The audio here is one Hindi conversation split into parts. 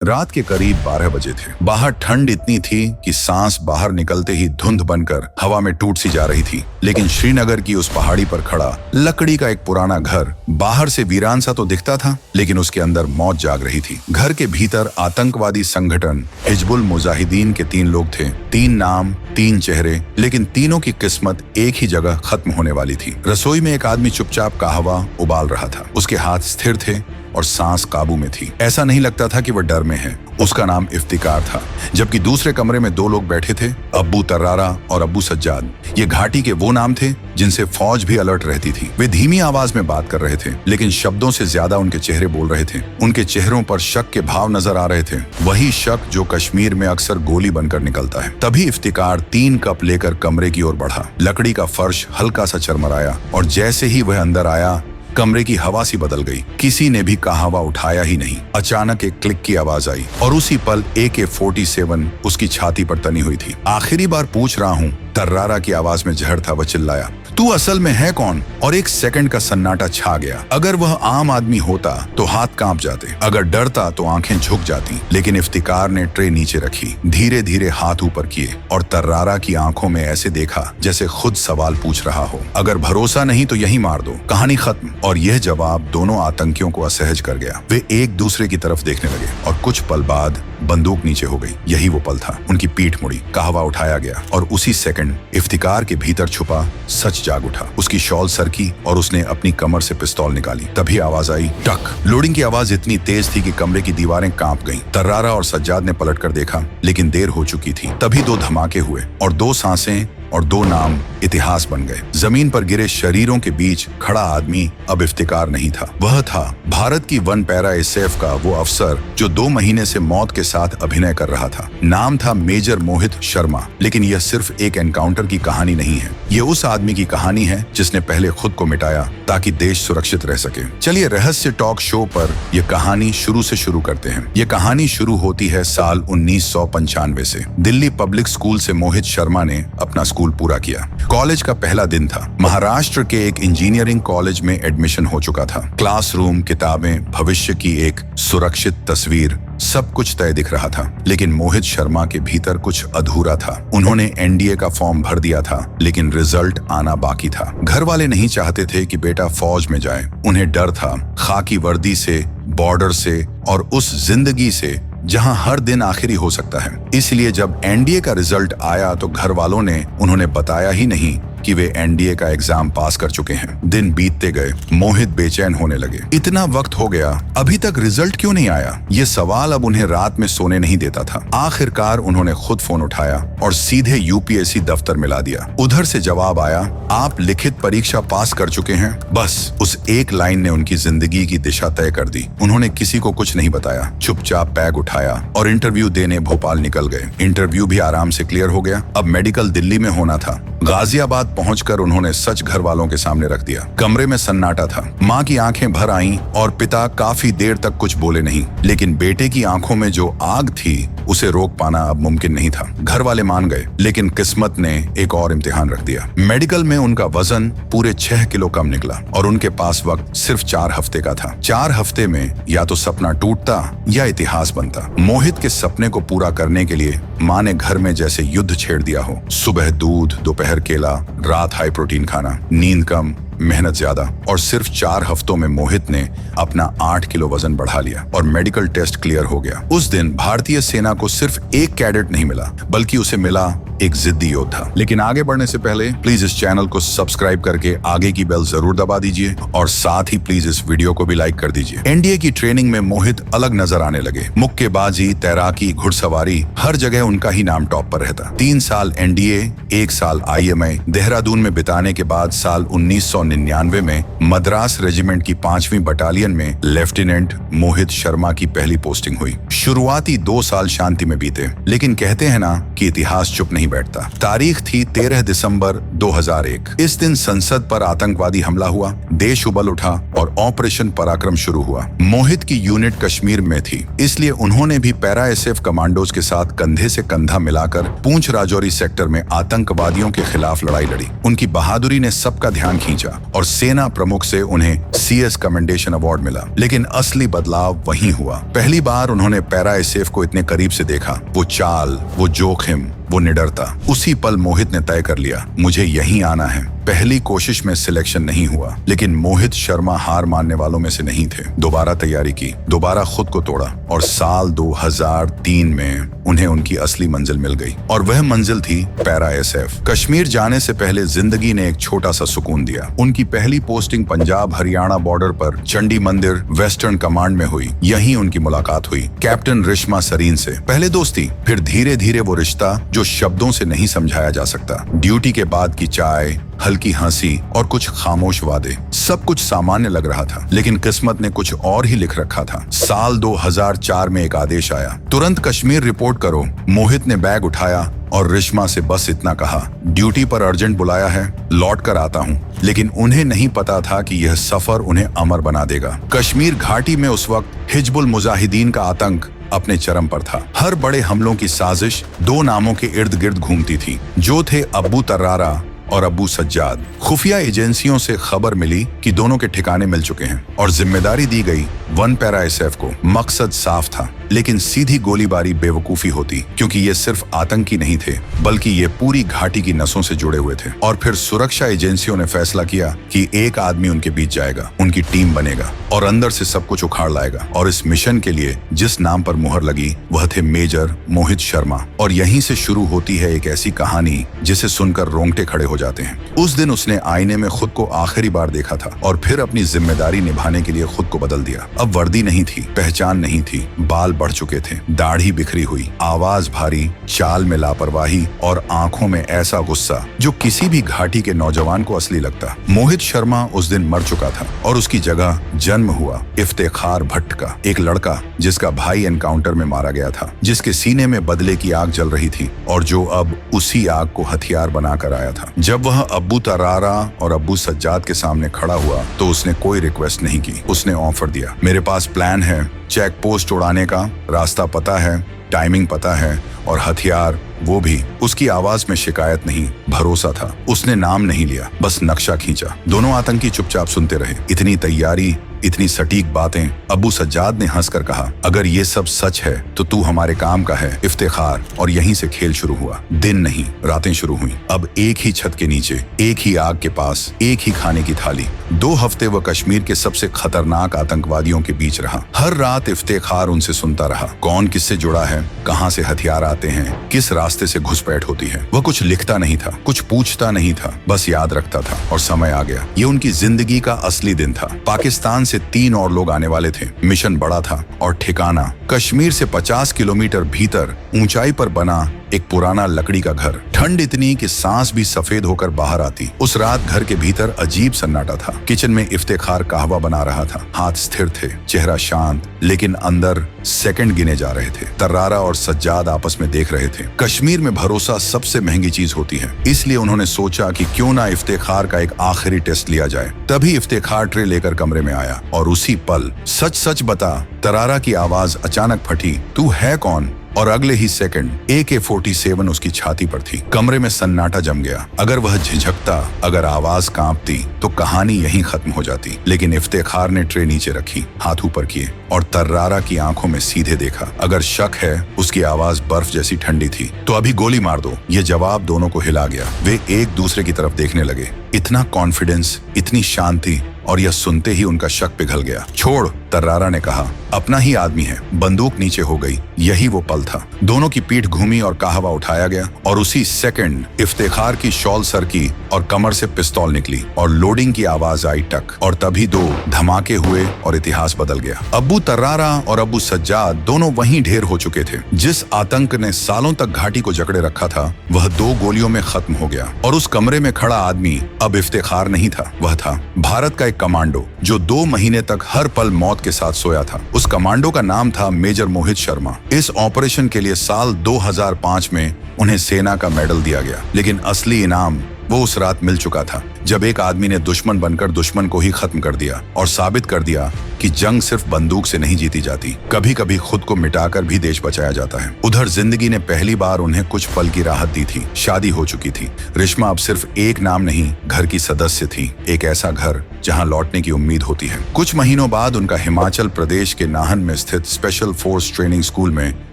रात के करीब 12 बजे थे। बाहर ठंड इतनी थी कि सांस बाहर निकलते ही धुंध बनकर हवा में टूट सी जा रही थी। लेकिन श्रीनगर की उस पहाड़ी पर खड़ा लकड़ी का एक पुराना घर बाहर से वीरान सा तो दिखता था, लेकिन उसके अंदर मौत जाग रही थी। घर के भीतर आतंकवादी संगठन हिजबुल मुजाहिदीन के 3 लोग थे। 3 नाम, 3 चेहरे, लेकिन तीनों की किस्मत एक ही जगह खत्म होने वाली थी। रसोई में एक आदमी चुपचाप कहवा उबाल रहा था। उसके हाथ स्थिर थे और सांस काबू में थी। ऐसा नहीं लगता था कि वह डर में है। उसका नाम इफ्तिकार था। जबकि दूसरे कमरे में 2 लोग बैठे थे, अब्बू तर्रारा और अब्बू सज्जाद। ये घाटी के वो नाम थे जिनसे फौज भी अलर्ट रहती थी। वे धीमी आवाज में बात कर रहे थे, लेकिन शब्दों से ज्यादा उनके चेहरे बोल रहे थे। उनके चेहरों पर शक के भाव नजर आ रहे थे, वही शक जो कश्मीर में अक्सर गोली बनकर निकलता है। तभी इफ्तिकार 3 कप लेकर कमरे की ओर बढ़ा। लकड़ी का फर्श हल्का सा चरमराया और जैसे ही वह अंदर आया, कमरे की हवा सी बदल गई। किसी ने भी कहवा उठाया ही नहीं। अचानक एक क्लिक की आवाज आई और उसी पल AK-47 उसकी छाती पर तनी हुई थी। आखिरी बार पूछ रहा हूँ, तर्रारा की आवाज में जहर था। वह चिल्लाया, तू असल में है कौन? और एक सेकंड का सन्नाटा छा गया। अगर वह आम आदमी होता तो हाथ कांप जाते, अगर डरता तो आंखें झुक जाती। लेकिन इफ्तिकार ने ट्रे नीचे रखी, धीरे धीरे हाथ ऊपर किए और तर्रारा की आंखों में ऐसे देखा जैसे खुद सवाल पूछ रहा हो। अगर भरोसा नहीं तो यही मार दो, कहानी खत्म। और यह जवाब दोनों आतंकियों को असहज कर गया। वे एक दूसरे की तरफ देखने लगे और कुछ पल बाद बंदूक नीचे हो गई। यही वो पल था। उनकी पीठ मुड़ी, कहवा उठाया गया और उसी सेकंड इफ्तिकार के भीतर छुपा सच जाग उठा। उसकी शॉल सरकी और उसने अपनी कमर से पिस्तौल निकाली। तभी आवाज आई, टक। लोडिंग की आवाज इतनी तेज थी कि कमरे की दीवारें कांप गईं। तर्रारा और सज्जाद ने पलटकर देखा, लेकिन देर हो चुकी थी। तभी 2 धमाके हुए और 2 सांसें और 2 नाम इतिहास बन गए। जमीन पर गिरे शरीरों के बीच खड़ा आदमी अब इफ्तिकार नहीं था। वह था भारत की 1 पैरा SF का वो अफसर जो 2 महीने से मौत के साथ अभिनय कर रहा था। नाम था मेजर मोहित शर्मा। लेकिन यह सिर्फ एक एनकाउंटर की कहानी नहीं है। ये उस आदमी की कहानी है जिसने पहले खुद को मिटाया ताकि देश सुरक्षित रह सके। चलिए रहस्य टॉक शो पर यह कहानी शुरू से शुरू करते हैं। ये कहानी शुरू होती है साल 1995 से। दिल्ली पब्लिक स्कूल से मोहित शर्मा ने अपना स्कूल पूरा किया। कॉलेज का पहला दिन था। महाराष्ट्र के एक इंजीनियरिंग कॉलेज में एडमिशन हो चुका था। क्लासरूम, किताबें, भविष्य की एक सुरक्षित तस्वीर, सब कुछ तय दिख रहा था। लेकिन मोहित शर्मा के भीतर कुछ अधूरा था। उन्होंने NDA का फॉर्म भर दिया था, लेकिन रिजल्ट आना बाकी था। घर वाले नहीं चाहते थे कि बेटा फौज में जाए। उन्हें डर था खाकी वर्दी से, बॉर्डर से और उस जिंदगी से जहां हर दिन आखिरी हो सकता है। इसलिए जब NDA का रिजल्ट आया तो घर वालों ने उन्होंने बताया ही नहीं कि वे NDA का एग्जाम पास कर चुके हैं। दिन बीतते गए, मोहित बेचैन होने लगे। इतना वक्त हो गया, अभी तक रिजल्ट क्यों नहीं आया? ये सवाल अब उन्हें रात में सोने नहीं देता था। आखिरकार उन्होंने खुद फोन उठाया और सीधे UPSC दफ्तर मिला दिया। उधर से जवाब आया, आप लिखित परीक्षा पास कर चुके हैं। बस उस एक लाइन ने उनकी जिंदगी की दिशा तय कर दी। उन्होंने किसी को कुछ नहीं बताया, चुपचाप बैग उठाया और इंटरव्यू देने भोपाल निकल गए। इंटरव्यू भी आराम से क्लियर हो गया। अब मेडिकल दिल्ली में होना था। गाजियाबाद पहुंचकर उन्होंने सच घर वालों के सामने रख दिया। कमरे में सन्नाटा था। माँ की आंखें भर आईं और पिता काफी देर तक कुछ बोले नहीं। लेकिन बेटे की आंखों में जो आग थी उसे रोक पाना अब मुमकिन नहीं था। घर वाले मान गए, लेकिन किस्मत ने एक और इम्तिहान रख दिया। मेडिकल में उनका वजन पूरे 6 किलो कम निकला और उनके पास वक्त सिर्फ 4 हफ्ते का था। 4 हफ्ते में या तो सपना टूटता या इतिहास बनता। मोहित के सपने को पूरा करने के लिए माँ ने घर में जैसे युद्ध छेड़ दिया हो। सुबह दूध, दोपहर केला, रात हाई प्रोटीन खाना, नींद कम, मेहनत ज्यादा। और सिर्फ 4 हफ्तों में मोहित ने अपना 8 किलो वजन बढ़ा लिया और मेडिकल टेस्ट क्लियर हो गया। उस दिन भारतीय सेना को सिर्फ एक कैडेट नहीं मिला, बल्कि उसे मिला एक जिद्दी योद्धा। लेकिन आगे बढ़ने से पहले प्लीज इस चैनल को सब्सक्राइब करके आगे की बेल जरूर दबा दीजिए और साथ ही प्लीज इस वीडियो को भी लाइक कर दीजिए। NDA की ट्रेनिंग में मोहित अलग नजर आने लगे। मुक्केबाजी, तैराकी, घुड़सवारी, हर जगह उनका ही नाम टॉप पर रहता। 3 साल NDA, 1 साल IMI देहरादून में बिताने के बाद साल 1999 में मद्रास रेजिमेंट की 5वीं बटालियन में लेफ्टिनेंट मोहित शर्मा की पहली पोस्टिंग हुई। शुरुआती 2 साल शांति में बीते, लेकिन कहते हैं ना कि इतिहास चुप नहीं बैठता। तारीख थी 13 दिसंबर 2001। इस दिन संसद पर आतंकवादी हमला हुआ, देश उबल उठा और ऑपरेशन पराक्रम शुरू हुआ। मोहित की यूनिट कश्मीर में थी, इसलिए उन्होंने भी पैरा SF कमांडोज के साथ कंधे से कंधा मिलाकर पूंछ राजौरी सेक्टर में आतंकवादियों के खिलाफ लड़ाई लड़ी। उनकी बहादुरी ने सबका ध्यान खींचा और सेना प्रमुख से उन्हें CS कमेंडेशन अवार्ड मिला। लेकिन असली बदलाव वहीं हुआ। पहली बार उन्होंने पैरा एसएफ को इतने करीब से देखा, वो चाल, वो जोखिम, वो निडरता, उसी पल मोहित ने तय कर लिया, मुझे यहीं आना है। पहली कोशिश में सिलेक्शन नहीं हुआ, लेकिन मोहित शर्मा हार मानने वालों में से नहीं थे। दोबारा तैयारी की, दोबारा खुद को तोड़ा और साल 2003 में उन्हें उनकी असली मंजिल मिल गई। और वह मंजिल थी पैरा एसएफ। कश्मीर जाने से पहले जिंदगी ने एक छोटा सा सुकून दिया। उनकी पहली पोस्टिंग पंजाब हरियाणा बॉर्डर पर चंडी मंदिर वेस्टर्न कमांड में हुई। यहीं उनकी मुलाकात हुई कैप्टन रिश्मा सरीन से। पहले दोस्ती, फिर धीरे धीरे वो रिश्ता जो शब्दों से नहीं समझाया जा सकता। ड्यूटी के बाद की चाय, हल्की हंसी और कुछ खामोश वादे, सब कुछ सामान्य लग रहा था, लेकिन किस्मत ने कुछ और ही लिख रखा था। साल 2004 में एक आदेश आया, तुरंत कश्मीर रिपोर्ट करो। मोहित ने बैग उठाया और रिश्मा से बस इतना कहा, ड्यूटी पर अर्जेंट बुलाया है, लौट कर आता हूँ। लेकिन उन्हें नहीं पता था कि यह सफर उन्हें अमर बना देगा। कश्मीर घाटी में उस वक्त हिजबुल मुजाहिदीन का आतंक अपने चरम पर था। हर बड़े हमलों की साजिश दो नामों के इर्द गिर्द घूमती थी, जो थे अब्बू तर्रारा और अब्बू सज्जाद। खुफिया एजेंसियों से खबर मिली कि दोनों के ठिकाने मिल चुके हैं और जिम्मेदारी दी गई वन पैरा एसएफ को। मकसद साफ था, लेकिन सीधी गोलीबारी बेवकूफी होती, क्योंकि ये सिर्फ आतंकी नहीं थे, बल्कि ये पूरी घाटी की नसों से जुड़े हुए थे। और फिर सुरक्षा एजेंसियों ने फैसला किया कि एक आदमी उनके बीच जाएगा, उनकी टीम बनेगा और अंदर से सब कुछ उखाड़ लाएगा। और इस मिशन के लिए जिस नाम पर मुहर लगी वह थे मेजर मोहित शर्मा। और यहीं से शुरू होती है एक ऐसी कहानी जिसे सुनकर रोंगटे खड़े हो जाते हैं। उस दिन उसने आईने में खुद को आखिरी बार देखा था और फिर अपनी जिम्मेदारी निभाने के लिए खुद को बदल दिया। अब वर्दी नहीं थी, पहचान नहीं थी, बाल बढ़ चुके थे, दाढ़ी बिखरी हुई, आवाज भारी, चाल में लापरवाही और आंखों में ऐसा गुस्सा जो किसी भी घाटी के नौजवान को असली लगता। मोहित शर्मा उस दिन मर चुका था और उसकी जगह जन्म हुआ इफ्तेखार भट्ट का, एक लड़का जिसका भाई एनकाउंटर में मारा गया था, जिसके सीने में बदले की आग जल रही थी और जो अब उसी आग को हथियार बनाकर आया था। जब वह अब्बू तर्रारा और अब्बू सज्जाद के सामने खड़ा हुआ तो उसने कोई रिक्वेस्ट नहीं की, उसने ऑफर दिया, मेरे पास प्लान है, चेक पोस्ट उड़ाने का रास्ता पता है, टाइमिंग पता है और हथियार वो भी। उसकी आवाज में शिकायत नहीं, भरोसा था। उसने नाम नहीं लिया, बस नक्शा खींचा। दोनों आतंकी चुपचाप सुनते रहे। इतनी तैयारी, इतनी सटीक बातें। अब्बू सज्जाद ने हंसकर कहा, अगर ये सब सच है तो तू हमारे काम का है इफ्तेखार। और यहीं से खेल शुरू हुआ। दिन नहीं, रातें शुरू हुई। अब एक ही छत के नीचे, एक ही आग के पास, एक ही खाने की थाली। 2 हफ्ते वह कश्मीर के सबसे खतरनाक आतंकवादियों के बीच रहा। हर रात इफ्तेखार उनसे सुनता रहा, कौन किससे जुड़ा है, कहां से हथियार आते हैं, किस रास्ते से घुसपैठ होती है। वह कुछ लिखता नहीं था, कुछ पूछता नहीं था, बस याद रखता था। और समय आ गया। ये उनकी जिंदगी का असली दिन था। पाकिस्तान से 3 और लोग आने वाले थे। मिशन बड़ा था और ठिकाना कश्मीर से 50 किलोमीटर भीतर ऊंचाई पर बना एक पुराना लकड़ी का घर। ठंड इतनी कि सांस भी सफेद होकर बाहर आती। उस रात घर के भीतर अजीब सन्नाटा था। किचन में इफ्तेखार कहवा बना रहा था। हाथ स्थिर थे, चेहरा शांत, लेकिन अंदर सेकंड गिने जा रहे थे। तर्रारा और सज्जाद आपस में देख रहे थे। कश्मीर में भरोसा सबसे महंगी चीज होती है, इसलिए उन्होंने सोचा कि क्यों ना इफ्तेखार का एक आखिरी टेस्ट लिया जाए। तभी इफ्तेखार ट्रे लेकर कमरे में आया और उसी पल, सच सच बता, तर्रारा की आवाज अचानक फटी, तू है कौन? और अगले ही सेकंड AK-47 उसकी छाती पर थी। कमरे में सन्नाटा जम गया। अगर वह झिझकता, अगर आवाज कांपती तो कहानी यहीं खत्म हो जाती। लेकिन इफ्तेखार ने ट्रे नीचे रखी, हाथ ऊपर किए और तर्रारा की आंखों में सीधे देखा। अगर शक है, उसकी आवाज बर्फ जैसी ठंडी थी, तो अभी गोली मार दो। ये जवाब दोनों को हिला गया। वे एक दूसरे की तरफ देखने लगे। इतना कॉन्फिडेंस, इतनी शांति, और यह सुनते ही उनका शक पिघल गया। छोड़, तर्रारा ने कहा, अपना ही आदमी है। बंदूक नीचे हो गई। यही वो पल था। दोनों की पीठ घूमी और कहवा उठाया गया और उसी सेकंड इफ्तेखार की शॉल सरकी और कमर से पिस्तौल निकली और लोडिंग की आवाज आई, टक। और तभी 2 धमाके हुए और इतिहास बदल गया। अब्बू तर्रारा और अब्बू सज्जाद दोनों वहीं ढेर हो चुके थे। जिस आतंक ने सालों तक घाटी को जकड़े रखा था, वह 2 गोलियों में खत्म हो गया। और उस कमरे में खड़ा आदमी अब इफ्तेखार नहीं था, वह था भारत का एक कमांडो जो 2 महीने तक हर पल मौत के साथ सोया था। उस कमांडो का नाम था मेजर मोहित शर्मा। इस ऑपरेशन के लिए साल 2005 में उन्हें सेना का मेडल दिया गया, लेकिन असली इनाम वो उस रात मिल चुका था। जब एक आदमी ने दुश्मन बनकर दुश्मन को ही खत्म कर दिया और साबित कर दिया कि जंग सिर्फ बंदूक से नहीं जीती जाती, कभी कभी खुद को मिटाकर भी देश बचाया जाता है। उधर जिंदगी ने पहली बार उन्हें कुछ पल की राहत दी थी। शादी हो चुकी थी। रिश्मा अब सिर्फ एक नाम नहीं, घर की सदस्य थी। एक ऐसा घर जहां लौटने की उम्मीद होती है। कुछ महीनों बाद उनका हिमाचल प्रदेश के नाहन में स्थित स्पेशल फोर्स ट्रेनिंग स्कूल में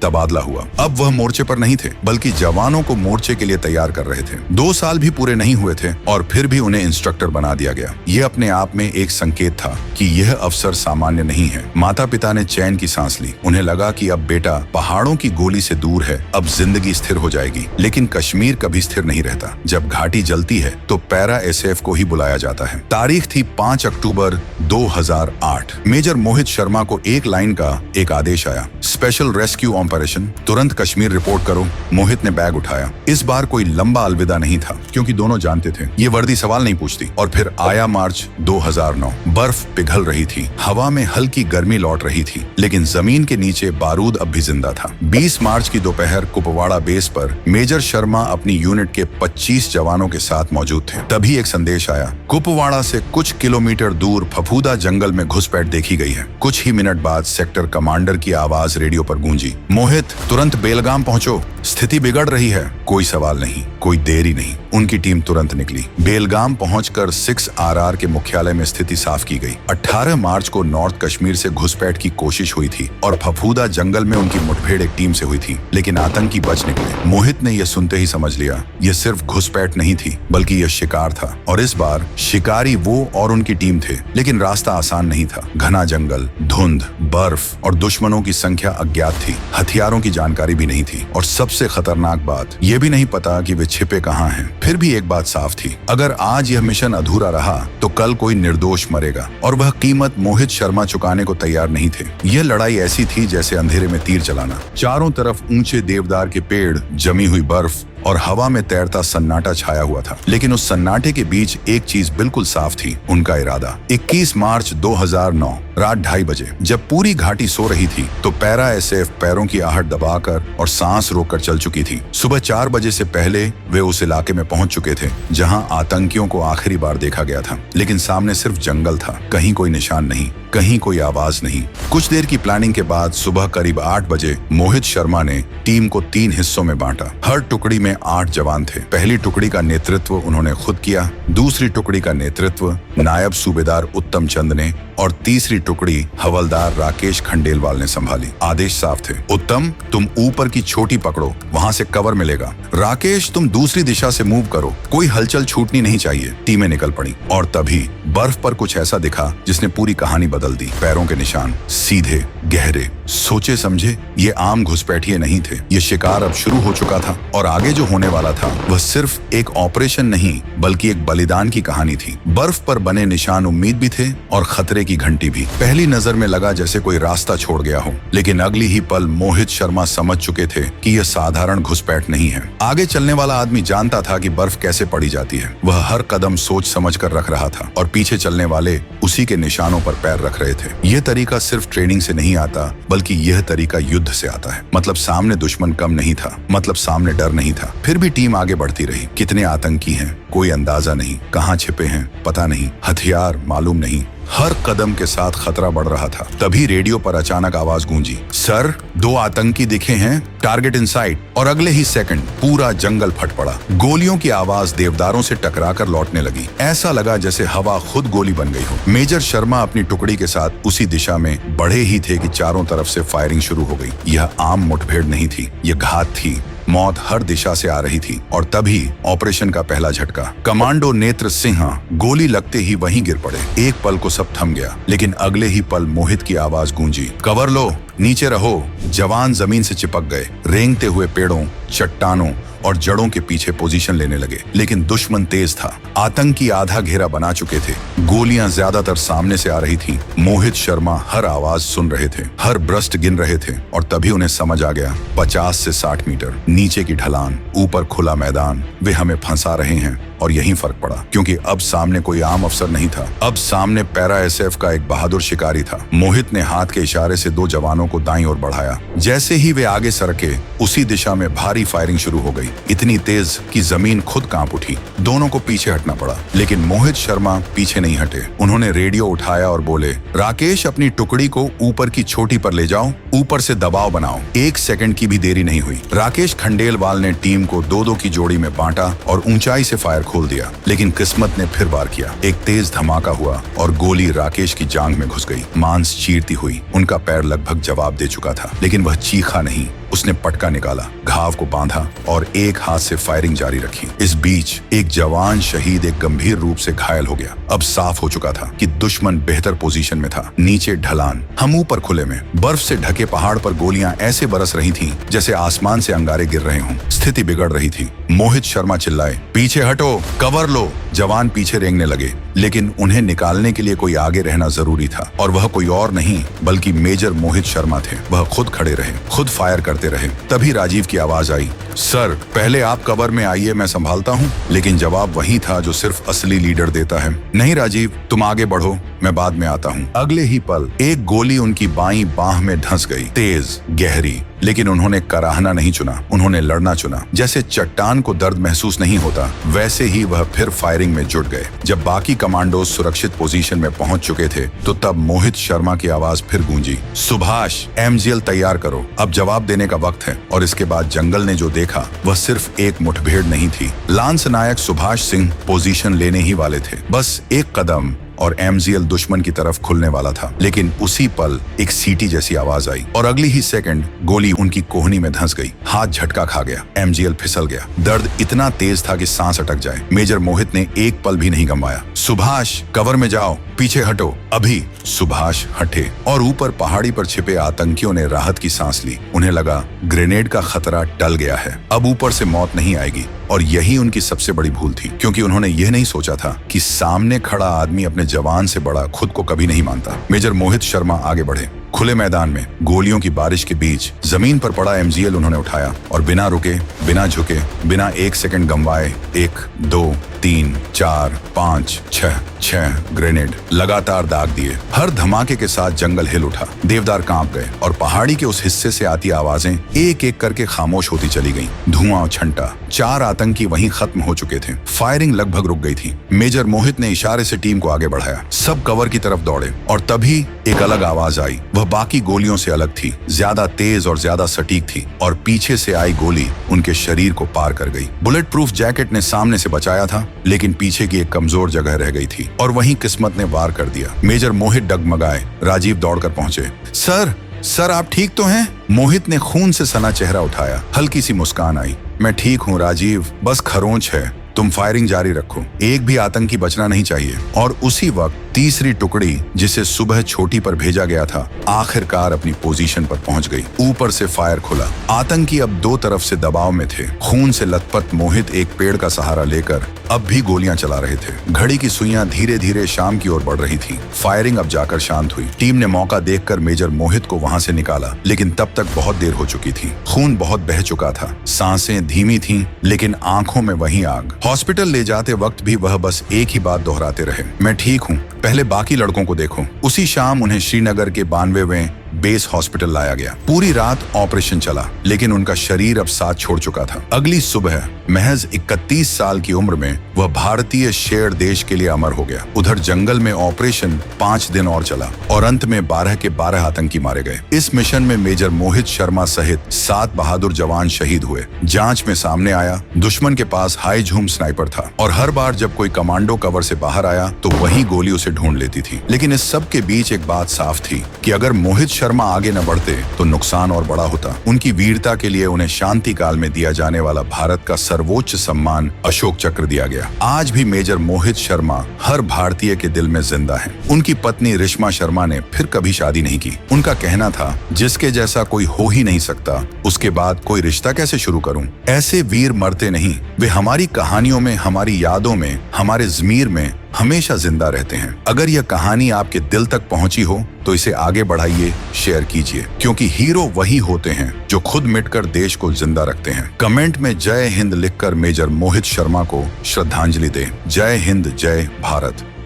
तबादला हुआ। अब वह मोर्चे पर नहीं थे, बल्कि जवानों को मोर्चे के लिए तैयार कर रहे थे। 2 साल भी पूरे नहीं हुए थे और फिर भी उन्हें इंस्ट्रक्टर बना दिया गया। यह अपने आप में एक संकेत था कि यह अवसर सामान्य नहीं है। माता पिता ने चैन की सांस ली। उन्हें लगा कि अब बेटा पहाड़ों की गोली से दूर है, अब जिंदगी स्थिर हो जाएगी। लेकिन कश्मीर कभी स्थिर नहीं रहता। जब घाटी जलती है तो पैरा एसएफ को ही बुलाया जाता है। तारीख थी 5 अक्टूबर 2008। मेजर मोहित शर्मा को एक लाइन का एक आदेश आया, स्पेशल रेस्क्यू ऑपरेशन, तुरंत कश्मीर रिपोर्ट करो। मोहित ने बैग उठाया। इस बार कोई लंबा अलविदा नहीं था, क्योंकि दोनों जानते थे ये वर्दी सवाल नहीं पूछती। और फिर आया मार्च 2009। बर्फ पिघल रही थी, हवा में हल्की गर्मी लौट रही थी, लेकिन जमीन के नीचे बारूद अब भी जिंदा था। 20 मार्च की दोपहर कुपवाड़ा बेस पर मेजर शर्मा अपनी यूनिट के 25 जवानों के साथ मौजूद थे। तभी एक संदेश आया, कुपवाड़ा से कुछ किलोमीटर दूर फफूदा जंगल में घुसपैठ देखी गई है। कुछ ही मिनट बाद सेक्टर कमांडर की आवाज रेडियो पर गूंजी, मोहित तुरंत बेलगाम पहुंचो, स्थिति बिगड़ रही है। कोई सवाल नहीं, कोई देरी नहीं। उनकी टीम तुरंत निकली। बेलगाम पहुंचकर 6RR के मुख्यालय में स्थिति साफ की गई। 18 मार्च को नॉर्थ कश्मीर से घुसपैठ की कोशिश हुई थी और फफूदा जंगल में उनकी मुठभेड़ एक टीम से हुई थी, लेकिन आतंकी बच निकले। मोहित ने यह सुनते ही समझ लिया, यह सिर्फ घुसपैठ नहीं थी, बल्कि यह शिकार था। और इस बार शिकारी वो और उनकी टीम थे, लेकिन रास्ता आसान नहीं था। घना जंगल, धुंध, बर्फ और दुश्मनों की संख्या अज्ञात थी। हथियारों की जानकारी भी नहीं थी और सबसे खतरनाक बात, यह भी नहीं पता कि वे छिपे कहाँ हैं। फिर भी एक बात साफ थी, अगर आज यह मिशन अधूरा रहा तो कल कोई निर्दोष मरेगा, और वह कीमत मोहित शर्मा चुकाने को तैयार नहीं थे। यह लड़ाई ऐसी थी जैसे अंधेरे में तीर चलाना। चारों तरफ ऊंचे देवदार के पेड़, जमी हुई बर्फ और हवा में तैरता सन्नाटा छाया हुआ था। लेकिन उस सन्नाटे के बीच एक चीज बिल्कुल साफ थी, उनका इरादा। 21 मार्च 2009 रात 2:30 बजे, जब पूरी घाटी सो रही थी, तो पैरा एसएफ पैरों की आहट दबाकर और सांस रोककर चल चुकी थी। सुबह 4 बजे से पहले वे उस इलाके में पहुंच चुके थे जहां आतंकियों को आखिरी बार देखा गया था। लेकिन सामने सिर्फ जंगल था, कहीं कोई निशान नहीं, कहीं कोई आवाज नहीं। कुछ देर की प्लानिंग के बाद सुबह करीब 8 बजे मोहित शर्मा ने टीम को 3 हिस्सों में बांटा। हर टुकड़ी में 8 जवान थे। पहली टुकड़ी का नेतृत्व उन्होंने खुद किया, दूसरी टुकड़ी का नेतृत्व नायब सूबेदार उत्तम चंद ने और तीसरी टुकड़ी हवलदार राकेश खंडेलवाल ने संभाली। आदेश साफ थे, उत्तम तुम ऊपर की छोटी पकड़ो, वहां से कवर मिलेगा। राकेश तुम दूसरी दिशा से मूव करो, कोई हलचल छूटनी नहीं चाहिए। टीमें निकल पड़ी और तभी बर्फ पर कुछ ऐसा दिखा जिसने पूरी कहानी बदल दी। पैरों के निशान, सीधे, गहरे, सोचे समझे। ये आम घुसपैठिए नहीं थे, ये शिकार अब शुरू हो चुका था और आगे जो होने वाला था वह सिर्फ एक ऑपरेशन नहीं, बल्कि एक बलिदान की कहानी थी। बर्फ पर बने निशान उम्मीद भी थे और खतरे की घंटी भी। पहली नजर में लगा जैसे कोई रास्ता छोड़ गया हो, लेकिन अगली ही पल मोहित शर्मा समझ चुके थे कि यह साधारण घुसपैठ नहीं है। आगे चलने वाला आदमी जानता था कि बर्फ कैसे पड़ी जाती है। वह हर कदम सोच समझ कर रख रहा था और पीछे चलने वाले उसी के निशानों पर पैर रख रहे थे। यह तरीका सिर्फ ट्रेनिंग से नहीं आता, बल्कि यह तरीका युद्ध से आता है। मतलब सामने दुश्मन कम नहीं था, मतलब सामने डर नहीं था। फिर भी टीम आगे बढ़ती रही। कितने आतंकी हैं कोई अंदाजा नहीं, कहाँ छिपे हैं पता नहीं, हथियार मालूम नहीं। हर कदम के साथ खतरा बढ़ रहा था। तभी रेडियो पर अचानक आवाज गूंजी, सर 2 आतंकी दिखे हैं, टारगेट इन साइट। और अगले ही सेकंड पूरा जंगल फट पड़ा। गोलियों की आवाज देवदारों से टकराकर लौटने लगी। ऐसा लगा जैसे हवा खुद गोली बन गई हो। मेजर शर्मा अपनी टुकड़ी के साथ उसी दिशा में बढ़े ही थे कि चारों तरफ से फायरिंग शुरू हो गई। यह आम मुठभेड़ नहीं थी, यह घात थी। मौत हर दिशा से आ रही थी और तभी ऑपरेशन का पहला झटका। कमांडो नेत्र सिंह गोली लगते ही वहीं गिर पड़े। एक पल को सब थम गया, लेकिन अगले ही पल मोहित की आवाज गूंजी, कवर लो, नीचे रहो। जवान जमीन से चिपक गए, रेंगते हुए पेड़ों, चट्टानों और जड़ों के पीछे पोजीशन लेने लगे। लेकिन दुश्मन तेज था। आतंकी आधा घेरा बना चुके थे। गोलियां ज्यादातर सामने से आ रही थीं। मोहित शर्मा हर आवाज सुन रहे थे, हर ब्रस्ट गिन रहे थे और तभी उन्हें समझ आ गया, 50 से 60 मीटर नीचे की ढलान, ऊपर खुला मैदान, वे हमें फंसा रहे हैं। और यहीं फर्क पड़ा, क्योंकि अब सामने कोई आम अफसर नहीं था। अब सामने पैरा एसएफ का एक बहादुर शिकारी था। मोहित ने हाथ के इशारे से 2 जवानों गोलियों को दाईं ओर बढ़ाया। जैसे ही वे आगे सरके, उसी दिशा में भारी फायरिंग शुरू हो गई, इतनी तेज कि जमीन खुद कांप उठी। दोनों को पीछे हटना पड़ा, लेकिन मोहित शर्मा पीछे नहीं हटे। उन्होंने रेडियो उठाया और बोले, राकेश, अपनी टुकड़ी को ऊपर की चोटी पर ले जाओ, ऊपर से दबाव बनाओ। 1 सेकंड की भी देरी नहीं हुई। राकेश खंडेलवाल ने टीम को 2-2 की जोड़ी में बांटा और ऊंचाई से फायर खोल दिया, लेकिन किस्मत ने फिर वार किया। एक तेज धमाका हुआ और गोली राकेश की जांघ में घुस गई। मांस चीरती हुई। उनका पैर लगभग जवाब दे चुका था, लेकिन वह चीखा नहीं। उसने पटका निकाला, घाव को बांधा और एक हाथ से फायरिंग जारी रखी। इस बीच एक जवान शहीद एक गंभीर रूप से घायल हो गया। अब साफ हो चुका था कि दुश्मन बेहतर पोजीशन में था। नीचे ढलान, हम ऊपर खुले में। बर्फ से ढके पहाड़ पर गोलियां ऐसे बरस रही थीं जैसे आसमान से अंगारे गिर रहे हों। स्थिति बिगड़ रही थी। मोहित शर्मा चिल्लाए, पीछे हटो, कवर लो। जवान पीछे रेंगने लगे, लेकिन उन्हें निकालने के लिए कोई आगे रहना जरूरी था, और वह कोई और नहीं बल्कि मेजर मोहित शर्मा थे। वह खुद खड़े रहे, खुद फायर करते रहे। तभी राजीव की आवाज आई, सर, पहले आप कवर में आइए, मैं संभालता हूँ। लेकिन जवाब वही था जो सिर्फ असली लीडर देता है, नहीं राजीव, तुम आगे बढ़ो, मैं बाद में आता हूँ। अगले ही पल एक गोली उनकी बाईं बाह में धंस गई, तेज, गहरी। लेकिन उन्होंने कराहना नहीं चुना, उन्होंने लड़ना चुना। जैसे चट्टान को दर्द महसूस नहीं होता, वैसे ही वह फिर फायरिंग में जुट गए। जब बाकी कमांडोज सुरक्षित पोजीशन में पहुंच चुके थे, तो तब मोहित शर्मा की आवाज फिर गूंजी, सुभाष, MGL तैयार करो, अब जवाब देने का वक्त है। और इसके बाद जंगल ने जो देखा वह सिर्फ एक मुठभेड़ नहीं थी। लांस नायक सुभाष सिंह पोजीशन लेने ही वाले थे। बस एक कदम और MGL दुश्मन की तरफ खुलने वाला था। लेकिन उसी पल एक सीटी जैसी आवाज आई और अगली ही सेकंड गोली उनकी कोहनी में धंस गई। हाथ झटका खा गया, MGL फिसल गया। दर्द इतना तेज था कि सांस अटक जाए। मेजर मोहित ने एक पल भी नहीं गंवाया। सुभाष, कवर में जाओ, पीछे हटो, अभी। सुभाष हटे और ऊपर पहाड़ी पर छिपे आतंकियों ने राहत की सांस ली। उन्हें लगा ग्रेनेड का खतरा टल गया है, अब ऊपर से मौत नहीं आएगी। और यही उनकी सबसे बड़ी भूल थी, क्योंकि उन्होंने यह नहीं सोचा था कि सामने खड़ा आदमी अपने जवान से बड़ा खुद को कभी नहीं मानता। मेजर मोहित शर्मा आगे बढ़े। खुले मैदान में गोलियों की बारिश के बीच जमीन पर पड़ा MGL उन्होंने उठाया और बिना रुके, बिना झुके, बिना 1 सेकंड गंवाए 1, 2, 3, 4, 5, 6 ग्रेनेड लगातार दाग दिए। हर धमाके के साथ जंगल हिल उठा, देवदार कांप गए और पहाड़ी के उस हिस्से से आती आवाजें एक एक करके खामोश होती चली गईं। धुआं छंटा। 4 आतंकी वहीं खत्म हो चुके थे। फायरिंग लगभग रुक गई थी। मेजर मोहित ने इशारे से टीम को आगे बढ़ाया। सब कवर की तरफ दौड़े और तभी एक अलग आवाज आई। वह बाकी गोलियों से अलग थी, ज्यादा तेज और ज्यादा सटीक थी, और पीछे से आई गोली उनके शरीर को पार कर गई। बुलेट प्रूफ जैकेट ने सामने से बचाया था, लेकिन पीछे की एक कमजोर जगह रह गई थी और वहीं किस्मत ने वार कर दिया। मेजर मोहित डगमगाए। राजीव दौड़कर पहुंचे। सर, आप ठीक तो हैं? मोहित ने खून से सना चेहरा उठाया। हल्की सी मुस्कान आई। मैं ठीक हूँ राजीव, बस खरोंच है। तुम फायरिंग जारी रखो, एक भी आतंकी बचना नहीं चाहिए। और उसी वक्त तीसरी टुकड़ी, जिसे सुबह छोटी पर भेजा गया था, आखिरकार अपनी पोजीशन पर पहुंच गई। ऊपर से फायर खुला। आतंकी अब 2 तरफ से दबाव में थे। खून से लथपथ मोहित एक पेड़ का सहारा लेकर अब भी गोलियां चला रहे थे। घड़ी की सुइयां धीरे धीरे शाम की ओर बढ़ रही थी। फायरिंग अब जाकर शांत हुई। टीम ने मौका देखकर मेजर मोहित को वहां से निकाला, लेकिन तब तक बहुत देर हो चुकी थी। खून बहुत बह चुका था। सांसें धीमी थीं, लेकिन आंखों में वही आग। हॉस्पिटल ले जाते वक्त भी वह बस एक ही बात दोहराते रहे, मैं ठीक हूँ, पहले बाकी लड़कों को देखो। उसी शाम उन्हें श्रीनगर के 92वें बेस हॉस्पिटल लाया गया। पूरी रात ऑपरेशन चला, लेकिन उनका शरीर अब साथ छोड़ चुका था। अगली सुबह महज 31 साल की उम्र में वह भारतीय शेर देश के लिए अमर हो गया। उधर जंगल में ऑपरेशन 5 दिन और चला और अंत में 12 के 12 आतंकी मारे गए। इस मिशन में मेजर मोहित शर्मा सहित 7 बहादुर जवान शहीद हुए। जांच में सामने आया, दुश्मन के पास हाई झूम स्नाइपर था और हर बार जब कोई कमांडो कवर से बाहर आया तो वही गोली उसे ढूंढ लेती थी। लेकिन इस सब के बीच एक बात साफ थी कि अगर मोहित शर्मा आगे न बढ़ते तो नुकसान और बड़ा होता। उनकी वीरता के लिए उन्हें शांति काल में दिया जाने वाला भारत का सर्वोच्च सम्मान अशोक चक्र दिया गया। आज भी मेजर मोहित शर्मा हर भारतीय के दिल में जिंदा है। उनकी पत्नी रिश्मा शर्मा ने फिर कभी शादी नहीं की। उनका कहना था, जिसके जैसा कोई हो ही नहीं सकता, उसके बाद कोई रिश्ता कैसे शुरू करूं? ऐसे वीर मरते नहीं, वे हमारी कहानियों में, हमारी यादों में, हमारे ज़मीर में हमेशा जिंदा रहते हैं। अगर यह कहानी आपके दिल तक पहुंची हो तो इसे आगे बढ़ाइए, शेयर कीजिए, क्योंकि हीरो वही होते हैं जो खुद मिटकर देश को जिंदा रखते हैं। कमेंट में जय हिंद लिखकर मेजर मोहित शर्मा को श्रद्धांजलि दें। जय हिंद, जय भारत।